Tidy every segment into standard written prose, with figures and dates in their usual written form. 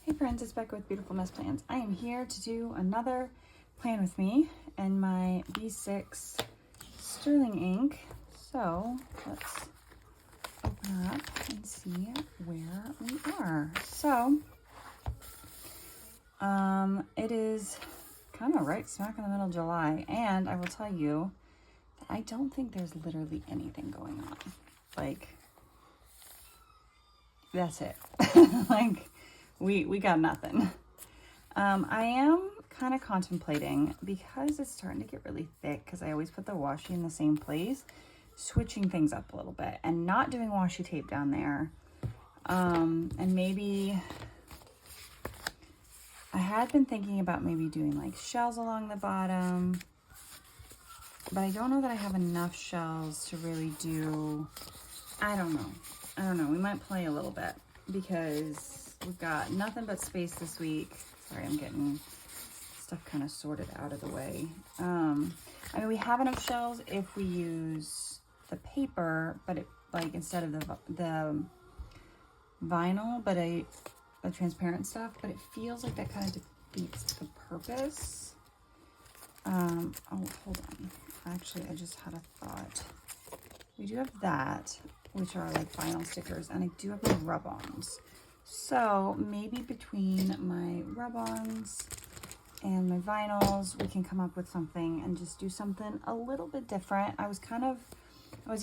Hey friends, it's Becca with Beautiful Mess Plans. I am here to do another plan with me and my B6 sterling ink. So let's open her up and see where we are. So it is kind of right smack in the middle of July, and I will tell you that I don't think there's literally anything going on. Like, that's it. Like, we got nothing. I am kind of contemplating, because it's starting to get really thick, because I always put the washi in the same place, switching things up a little bit and not doing washi tape down there. And maybe I had been thinking about maybe doing like shells along the bottom, but I don't know that I have enough shells to really do. I don't know. We might play a little bit because we've got nothing but space this week. Sorry, I'm getting stuff kind of sorted out of the way. I mean, we have enough shells if we use the paper, but it, like, instead of the vinyl, but the transparent stuff, but it feels like that kind of defeats the purpose. Oh, hold on. Actually, I just had a thought. We do have that, which are like vinyl stickers, and I do have my rub-ons. So maybe between my rub-ons and my vinyls, we can come up with something and just do something a little bit different. I was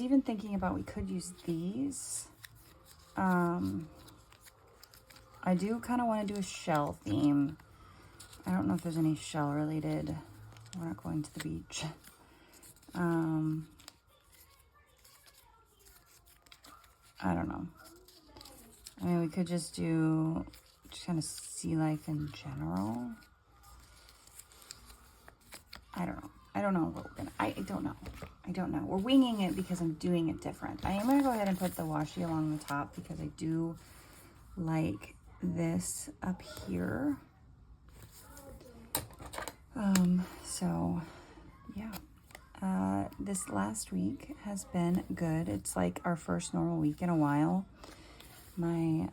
even thinking about we could use these. I do kind of want to do a shell theme. I don't know if there's any shell related. We're not going to the beach. I don't know. I mean, we could just do kind of sea life in general. I don't know. I don't know what we're gonna, I don't know. We're winging it because I'm doing it different. I am gonna go ahead and put the washi along the top because I do like this up here. So yeah. This last week has been good. It's like our first normal week in a while. My,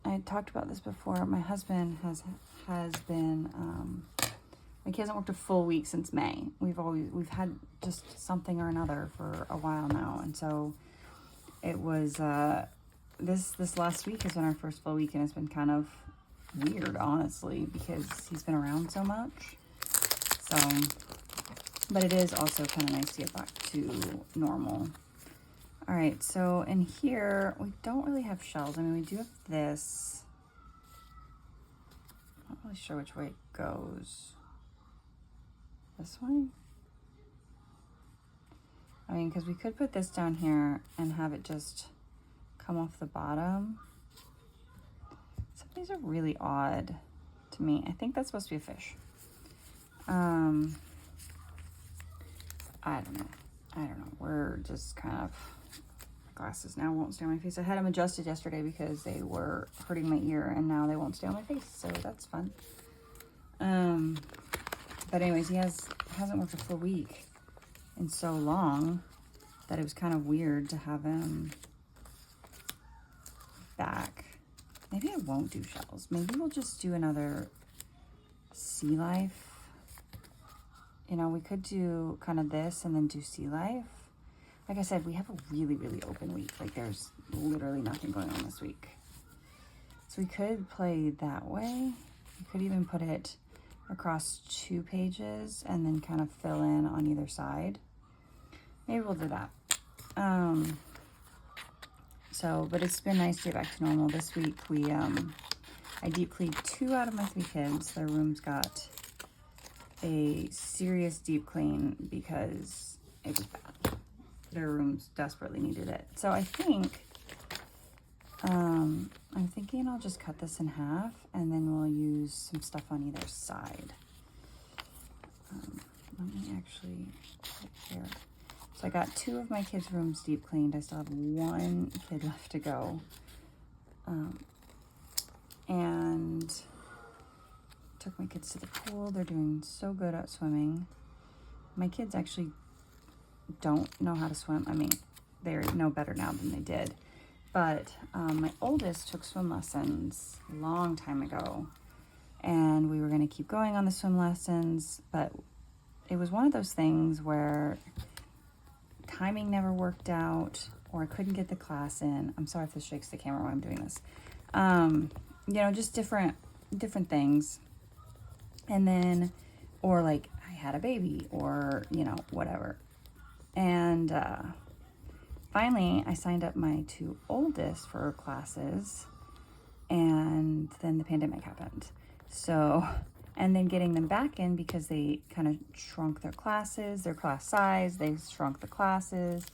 I talked about this before. My husband has been, like, he hasn't worked a full week since May. We've had just something or another for a while now. And so it was, this last week has been our first full week, and it's been kind of weird, honestly, because he's been around so much. So, but it is also kind of nice to get back to normal. All right, so in here, we don't really have shells. I mean, we do have this. I'm not really sure which way it goes. This way? I mean, because we could put this down here and have it just come off the bottom. Some of these are really odd to me. I think that's supposed to be a fish. I don't know. We're just kind of, my glasses now won't stay on my face. I had them adjusted yesterday because they were hurting my ear, and now they won't stay on my face, so that's fun. But anyways, he hasn't worked a full week in so long that it was kind of weird to have him back. Maybe I won't do shells. Maybe we'll just do another sea life. You know, we could do kind of this and then do sea life. Like I said, we have a really, really open week. Like, there's literally nothing going on this week. So we could play that way. We could even put it across 2 pages and then kind of fill in on either side. Maybe we'll do that. But it's been nice to get back to normal. This week I deep cleaned 2 out of my 3 kids. Their rooms got a serious deep clean because it was bad. Their rooms desperately needed it. So I think, I'm thinking I'll just cut this in half, and then we'll use some stuff on either side. Let me actually put it here. So I got 2 of my kids' rooms deep cleaned. I still have 1 kid left to go. And took my kids to the pool. They're doing so good at swimming. My kids actually don't know how to swim. I mean, they know better now than they did. But my oldest took swim lessons a long time ago, and we were going to keep going on the swim lessons, but it was one of those things where timing never worked out, or I couldn't get the class in. I'm sorry if this shakes the camera while I'm doing this. You know, just different things. And then, or like I had a baby, or, you know, whatever. And finally, I signed up my 2 oldest for classes, and then the pandemic happened. So, and then getting them back in because they kind of shrunk their classes, their class size, they shrunk the classes,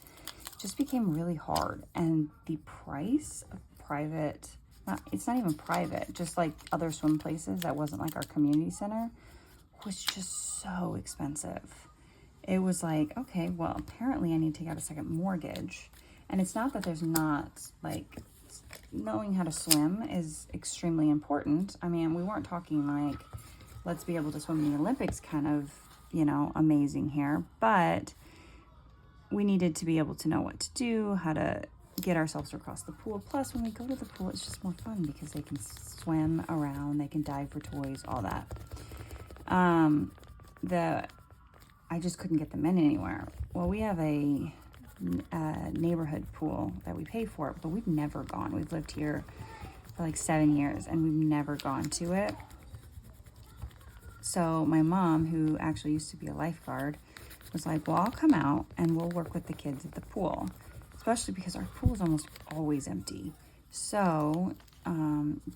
just became really hard. And the price of private, it's not even private, just like other swim places that wasn't like our community center, was just so expensive. It was like, okay, well, apparently I need to take out a second mortgage. And it's not that there's not, like, knowing how to swim is extremely important. I mean, we weren't talking like, let's be able to swim in the Olympics kind of, you know, amazing here. But we needed to be able to know what to do, how to get ourselves across the pool. Plus, when we go to the pool, it's just more fun because they can swim around, they can dive for toys, all that. I just couldn't get them in anywhere. Well, we have a neighborhood pool that we pay for, but we've never gone. We've lived here for like 7 years, and we've never gone to it. So my mom, who actually used to be a lifeguard, was like, well, I'll come out and we'll work with the kids at the pool, especially because our pool is almost always empty. So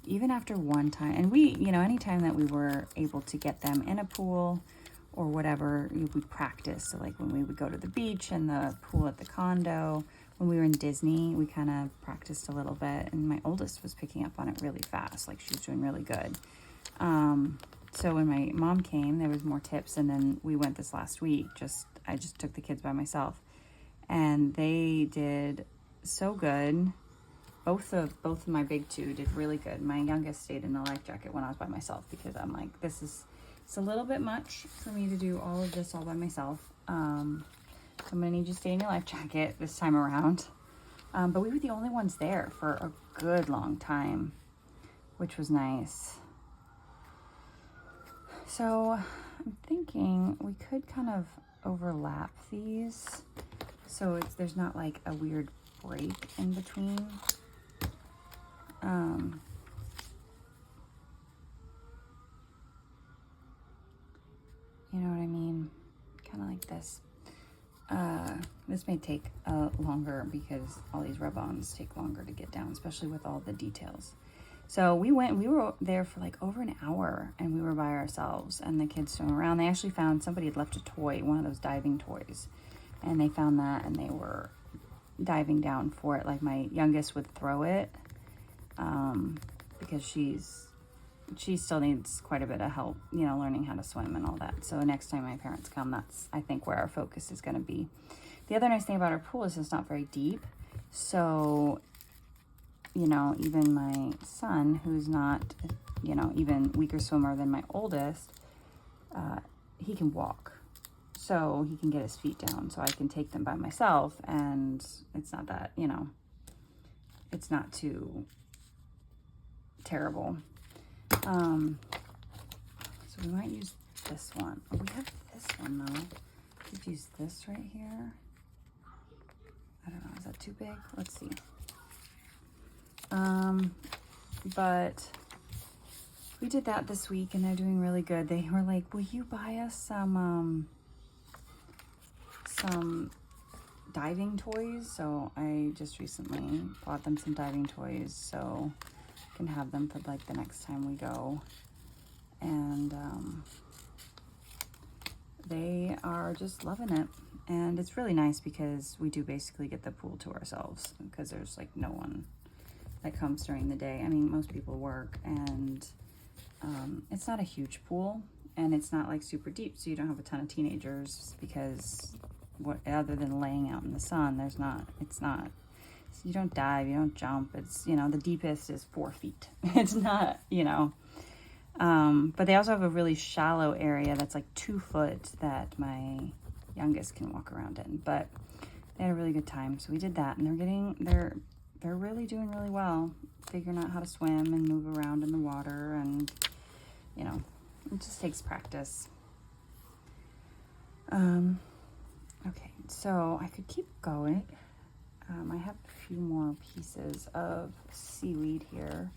even after one time, and we, you know, anytime that we were able to get them in a pool or whatever, we practiced. So like when we would go to the beach and the pool at the condo, when we were in Disney, we kind of practiced a little bit, and my oldest was picking up on it really fast. Like, she was doing really good. So when my mom came, there was more tips, and then we went this last week. I just took the kids by myself, and they did so good. Both of my big 2 did really good. My youngest stayed in the life jacket when I was by myself, because I'm like, it's a little bit much for me to do all of this all by myself. So I'm gonna need you to stay in your life jacket this time around. But we were the only ones there for a good long time, which was nice. So I'm thinking we could kind of overlap these, so there's not like a weird break in between. You know what I mean? Kind of like this. This may take longer because all these rub-ons take longer to get down, especially with all the details. So we were there for like over an hour, and we were by ourselves, and the kids swam around. They actually found somebody had left a toy, one of those diving toys, and they found that, and they were diving down for it. Like, my youngest would throw it, because she still needs quite a bit of help, you know, learning how to swim and all that. So next time my parents come, that's, I think, where our focus is going to be. The other nice thing about our pool is it's not very deep. So, you know, even my son, who's not, you know, even weaker swimmer than my oldest, he can walk. So he can get his feet down. So I can take them by myself, and it's not that, you know, it's not too terrible. So we might use this one. Oh, we have this one though. We could use this right here. I don't know, is that too big? Let's see. But we did that this week, and they're doing really good. They were like, will you buy us some diving toys? So I just recently bought them some diving toys, so I can have them for like the next time we go. And they are just loving it. And it's really nice because we do basically get the pool to ourselves, because there's like no one that comes during the day. I mean, most people work, and it's not a huge pool, and it's not like super deep, so you don't have a ton of teenagers, because other than laying out in the sun, you don't dive, you don't jump. It's, you know, the deepest is 4 feet. It's not, you know, but they also have a really shallow area that's like 2 foot that my youngest can walk around in. But they had a really good time, so we did that, and they're they're really doing really well, figuring out how to swim and move around in the water, and you know, it just takes practice. Okay, so I could keep going. I have a few more pieces of seaweed here.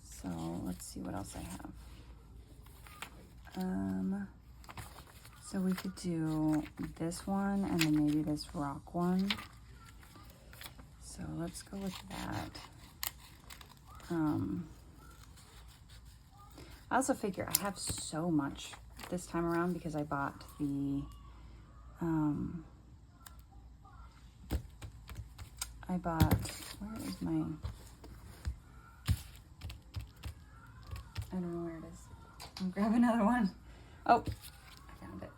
So let's see what else I have. So we could do this one and then maybe this rock one. So let's go with that. I also figure I have so much this time around because I bought the, where is my, I don't know where it is. I'll grab another one. Oh, I found it.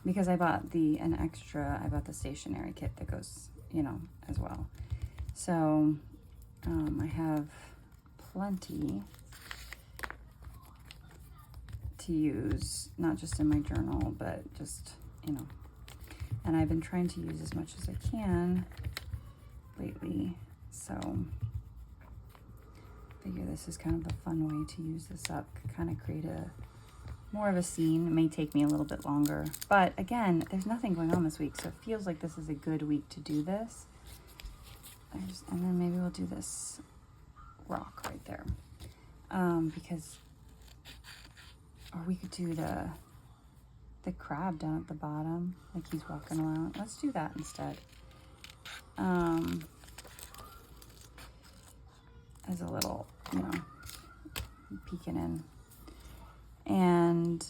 Because I bought I bought the stationery kit that goes, you know, as well. So, I have plenty to use, not just in my journal, but just, you know, and I've been trying to use as much as I can lately. So, I figure this is kind of a fun way to use this up, kind of create more of a scene. It may take me a little bit longer, but again, there's nothing going on this week, so it feels like this is a good week to do this. And then maybe we'll do this rock right there, because, or we could do the crab down at the bottom, like he's walking around. Let's do that instead. As a little, you know, peeking in. And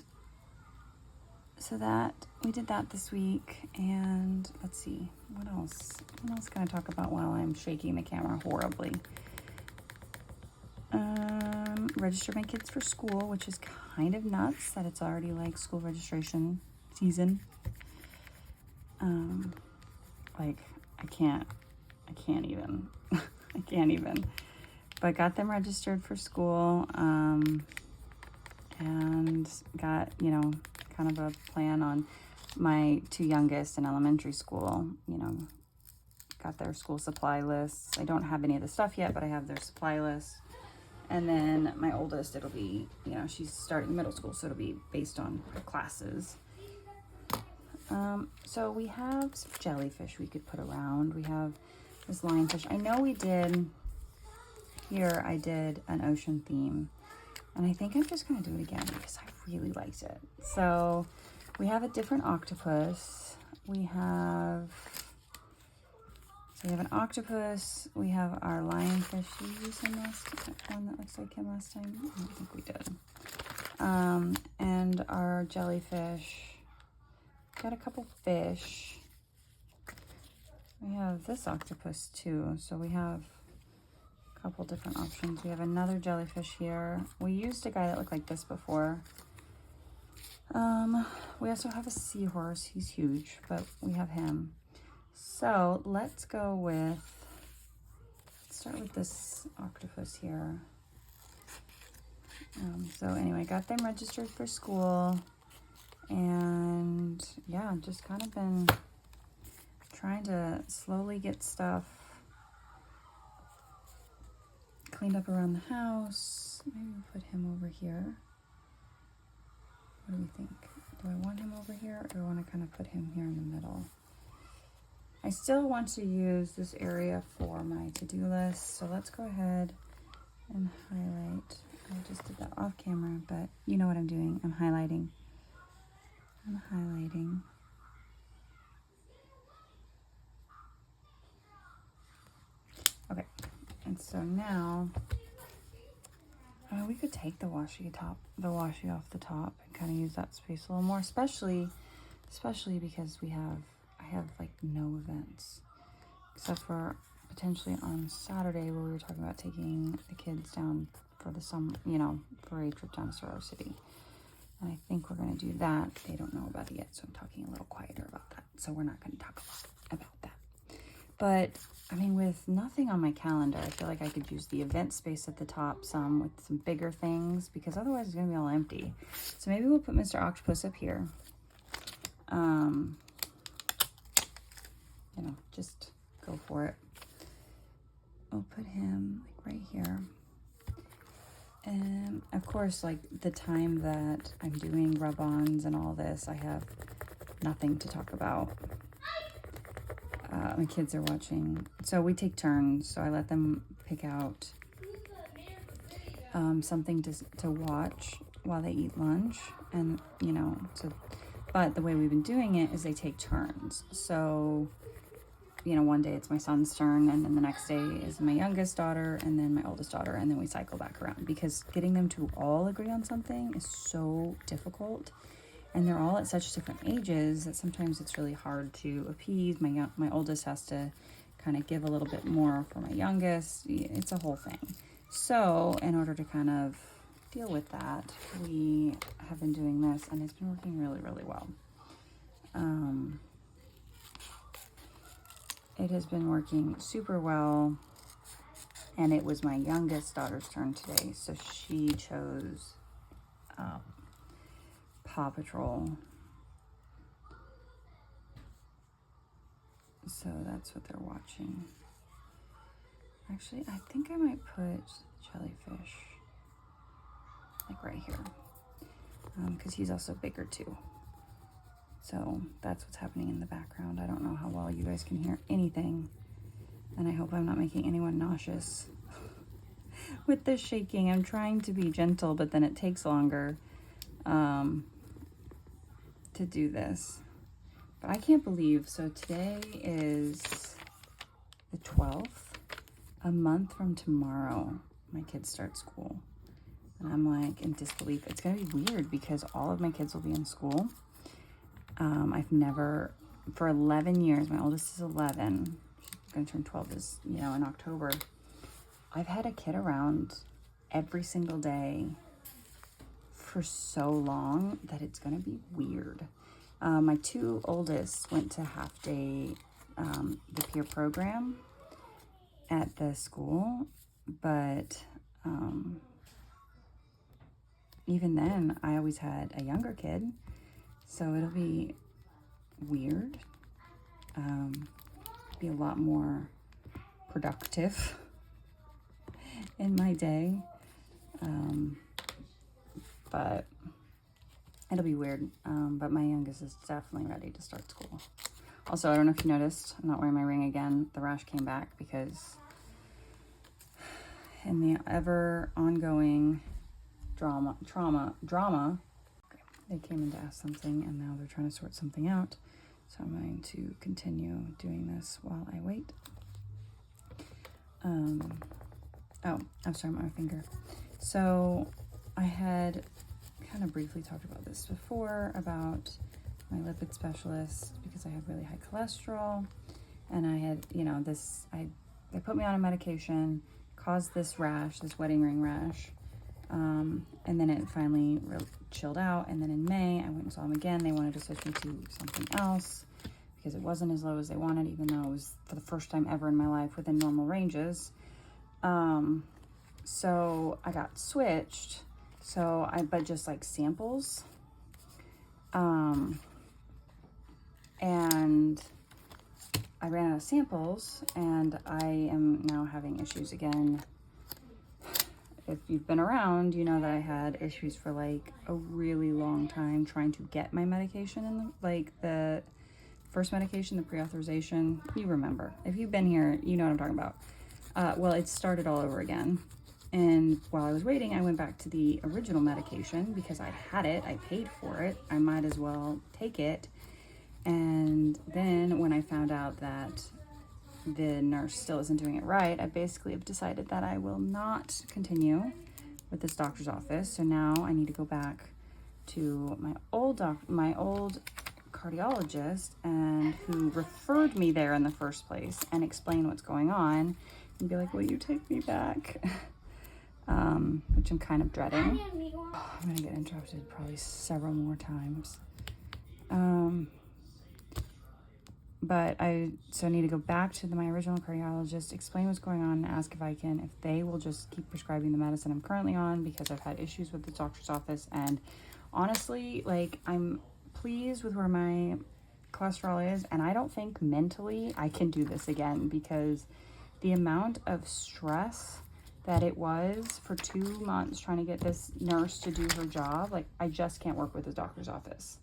so that, we did that this week. And let's see, what else? What else can I talk about while I'm shaking the camera horribly? Registered my kids for school, which is kind of nuts that it's already like school registration season. Like I can't even, I can't even. But got them registered for school, and got, you know, kind of a plan on my two youngest in elementary school, you know, got their school supply lists. I don't have any of the stuff yet, but I have their supply list. And then my oldest, it'll be, you know, she's starting middle school, so it'll be based on her classes. So we have some jellyfish we could put around. We have this lionfish. I know we did, here I did an ocean theme. And I think I'm just going to do it again because I really liked it. So we have a different octopus. We have an octopus. We have our lionfish. Did we use him last one that looks like him last time? I don't think we did. And our jellyfish. Got a couple fish. We have this octopus too. So we have a couple different options. We have another jellyfish here. We used a guy that looked like this before. We also have a seahorse. He's huge, but we have him. So let's go with, let's start with this octopus here. So anyway, got them registered for school, and yeah, just kind of been trying to slowly get stuff cleaned up around the house. Maybe we'll put him over here. What do we think? Do I want him over here, or do I want to kind of put him here in the middle? I still want to use this area for my to-do list, so let's go ahead and highlight. I just did that off camera, but you know what I'm doing. I'm highlighting. Okay, and so now we could take the washi off the top and kind of use that space a little more, especially because I have like no events except for potentially on Saturday where we were talking about taking the kids down for the summer, you know, for a trip down to Sorrow City. And I think we're going to do that. They don't know about it yet, so I'm talking a little quieter about that. So we're not going to talk about that. But I mean, with nothing on my calendar, I feel like I could use the event space at the top with some bigger things, because otherwise it's going to be all empty. So maybe we'll put Mr. Octopus up here. You know, just go go for it. I'll put him like right here. And of course, like the time that I'm doing rub-ons and all this, I have nothing to talk about. My kids are watching, so we take turns. So I let them pick out something to watch while they eat lunch, and you know, so. But the way we've been doing it is they take turns. So, you know, one day it's my son's turn, and then the next day is my youngest daughter, and then my oldest daughter, and then we cycle back around, because getting them to all agree on something is so difficult, and they're all at such different ages that sometimes it's really hard to appease. My oldest has to kind of give a little bit more for my youngest. It's a whole thing. So in order to kind of deal with that, we have been doing this, and it's been working really, really well. It has been working super well, and it was my youngest daughter's turn today, so she chose Paw Patrol. So that's what they're watching. Actually, I think I might put Jellyfish like right here, because he's also bigger too. So that's what's happening in the background. I don't know how well you guys can hear anything, and I hope I'm not making anyone nauseous with this shaking. I'm trying to be gentle, but then it takes longer to do this. But I can't believe, so today is the 12th. A month from tomorrow, my kids start school. And I'm like in disbelief. It's gonna be weird because all of my kids will be in school. I've never, for 11 years, my oldest is 11. She's gonna turn 12 in October. I've had a kid around every single day for so long that it's gonna be weird. My two oldest went to half day, the peer program at the school, but even then I always had a younger kid, so it'll be weird, be a lot more productive in my day, but it'll be weird. But my youngest is definitely ready to start school. Also, I don't know if you noticed, I'm not wearing my ring again. The rash came back because in the ever ongoing drama, they came in to ask something, and now they're trying to sort something out. So I'm going to continue doing this while I wait. Oh, I'm sorry, my finger. So I had kind of briefly talked about this before, about my lipid specialist, because I have really high cholesterol, and I had, they put me on a medication, caused this rash, this wedding ring rash, and then it finally chilled out, and then in May, I went and saw them again. They wanted to switch me to something else, because it wasn't as low as they wanted, even though it was for the first time ever in my life within normal ranges. So I got switched, but just like samples, and I ran out of samples, and I am now having issues again. If you've been around, you know that I had issues for like a really long time trying to get my medication, and the first medication, the pre-authorization, you remember. If you've been here, you know what I'm talking about. Well, it started all over again. And while I was waiting, I went back to the original medication because I had it, I paid for it, I might as well take it. And then when I found out that the nurse still isn't doing it right, I basically have decided that I will not continue with this doctor's office. So now I need to go back to my old cardiologist, and who referred me there in the first place, and explain what's going on and be like, will you take me back? Which I'm kind of dreading. I'm gonna get interrupted probably several more times. But I need to go back to my original cardiologist, explain what's going on, and ask if they will just keep prescribing the medicine I'm currently on, because I've had issues with the doctor's office. And honestly, I'm pleased with where my cholesterol is, and I don't think mentally I can do this again, because the amount of stress that it was for 2 months trying to get this nurse to do her job, like, I just can't work with the doctor's office.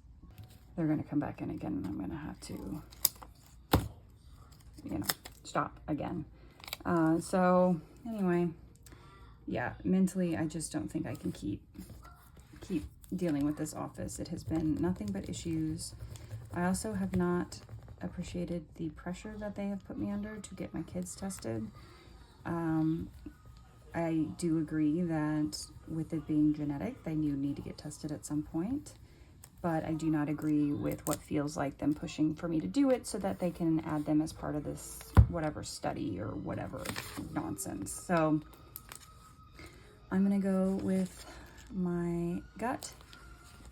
They're going to come back in again, and I'm going to have to, you know, stop again. So anyway, yeah, mentally, I just don't think I can keep dealing with this office. It has been nothing but issues. I also have not appreciated the pressure that they have put me under to get my kids tested. I do agree that with it being genetic, they do need to get tested at some point, but I do not agree with what feels like them pushing for me to do it so that they can add them as part of this whatever study or whatever nonsense. So I'm gonna go with my gut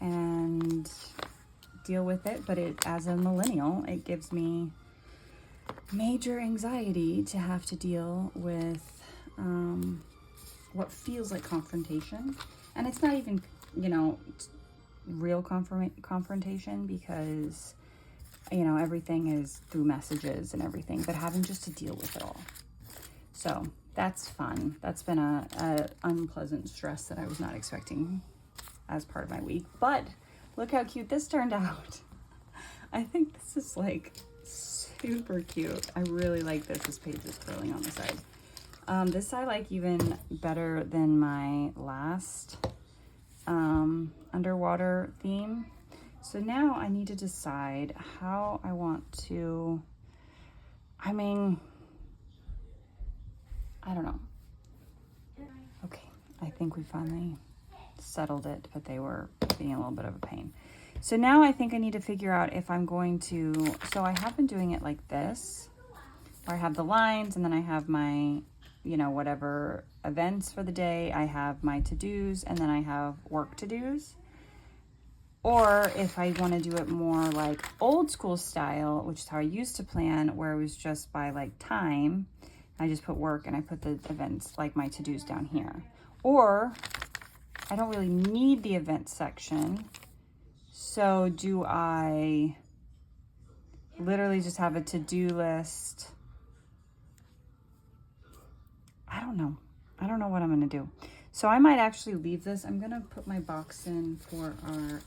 and deal with it, but as a millennial, it gives me major anxiety to have to deal with what feels like confrontation. And it's not even, you know, real confrontation, because, you know, everything is through messages and everything, but having just to deal with it all. So that's fun. That's been a unpleasant stress that I was not expecting as part of my week. But look how cute this turned out. I think this is like super cute. I really like this. This page is curling on the side. This I like even better than my last underwater theme. So now I need to decide how I want to, I mean, I don't know. Okay, I think we finally settled it, but they were being a little bit of a pain. So now I think I need to figure out if I'm going to, so I have been doing it like this, where I have the lines and then I have my, you know, whatever events for the day, I have my to-dos, and then I have work to-dos. Or if I want to do it more like old school style, which is how I used to plan, where it was just by like time, I just put work and I put the events, like my to-dos, down here. Or I don't really need the event section. So do I literally just have a to-do list? I don't know. I don't know what I'm going to do. So I might actually leave this. I'm going to put my box in for our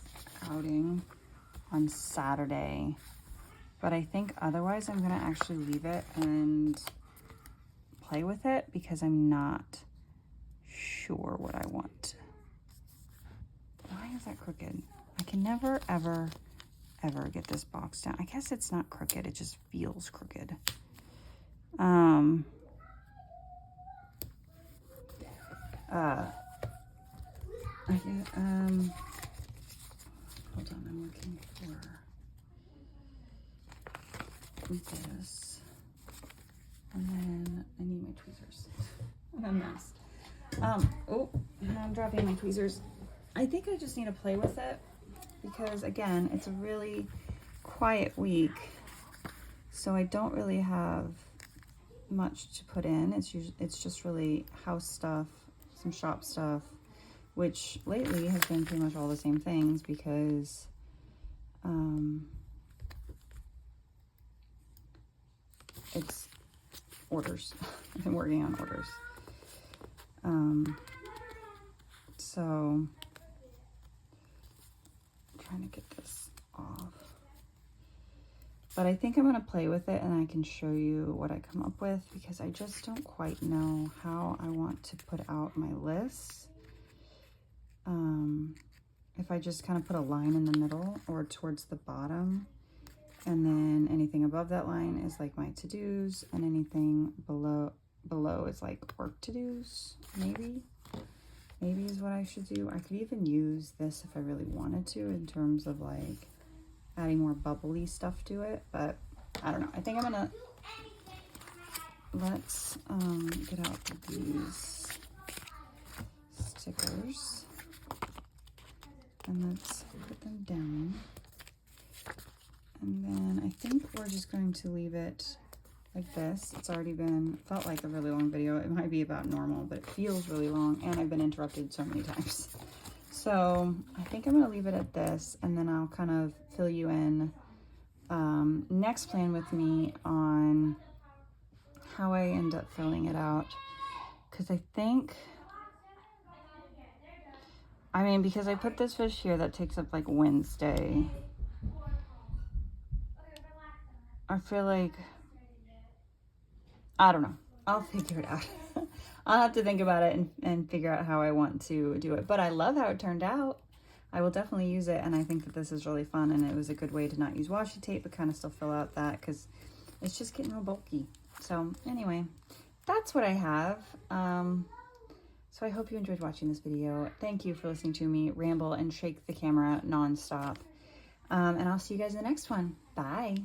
outing on Saturday. But I think otherwise I'm going to actually leave it and play with it, because I'm not sure what I want. Why is that crooked? I can never, ever, ever get this box down. I guess it's not crooked. It just feels crooked. Hold on, I'm looking for this. And then I need my tweezers. I'm a mess. Oh, I'm dropping my tweezers. I think I just need to play with it, because again, it's a really quiet week, so I don't really have much to put in. It's just really house stuff, some shop stuff, which lately has been pretty much all the same things, because it's orders. I've been working on orders. So I'm trying to get this off. But I think I'm going to play with it, and I can show you what I come up with, because I just don't quite know how I want to put out my lists. If I just kind of put a line in the middle or towards the bottom, and then anything above that line is like my to-dos, and anything below is like work to-dos, maybe is what I should do. I could even use this if I really wanted to, in terms of like adding more bubbly stuff to it, but I don't know. I think I'm gonna, let's get out these stickers and let's put them down. And then I think we're just going to leave it like this. It's already felt like a really long video. It might be about normal, but it feels really long, and I've been interrupted so many times. So I think I'm going to leave it at this, and then I'll kind of fill you in next plan with me on how I end up filling it out. Because I think, I mean, because I put this fish here, that takes up like Wednesday. I feel like, I don't know. I'll figure it out. I'll have to think about it and figure out how I want to do it. But I love how it turned out. I will definitely use it, and I think that this is really fun, and it was a good way to not use washi tape, but kind of still fill out that, because it's just getting real bulky. So anyway, that's what I have. So I hope you enjoyed watching this video. Thank you for listening to me ramble and shake the camera nonstop. And I'll see you guys in the next one. Bye.